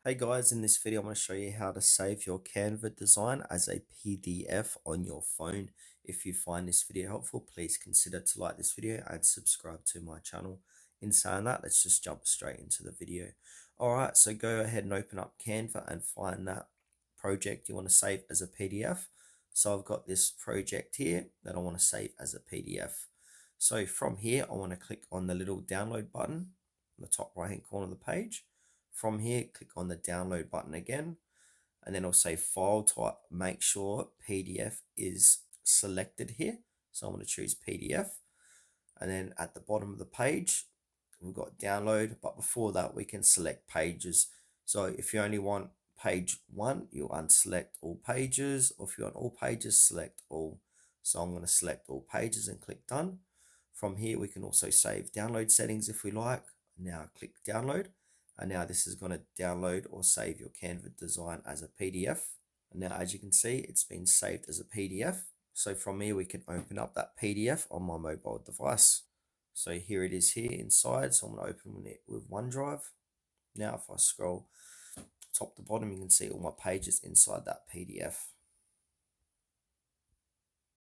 Hey guys, in this video I'm going to show you how to save your Canva design as a PDF on your phone. If you find this video helpful, please consider to like this video and subscribe to my channel. In saying that, let's just jump straight into the video. Alright, so go ahead and open up Canva and find that project you want to save as a PDF. So I've got this project here that I want to save as a PDF. So from here, I want to click on the little download button on the top right hand corner of the page. From here, click on the download button again, and then it'll say file type. Make sure PDF is selected here. So I'm going to choose PDF. And then at the bottom of the page, we've got download, but before that, we can select pages. So if you only want page 1, you'll unselect all pages, or if you want all pages, select all. So I'm going to select all pages and click done. From here, we can also save download settings if we like. Now click download. And now this is going to download or save your Canva design as a PDF. And now as you can see, it's been saved as a PDF. So from here, we can open up that PDF on my mobile device. So here it is here inside. So I'm going to open it with OneDrive. Now if I scroll top to bottom, you can see all my pages inside that PDF.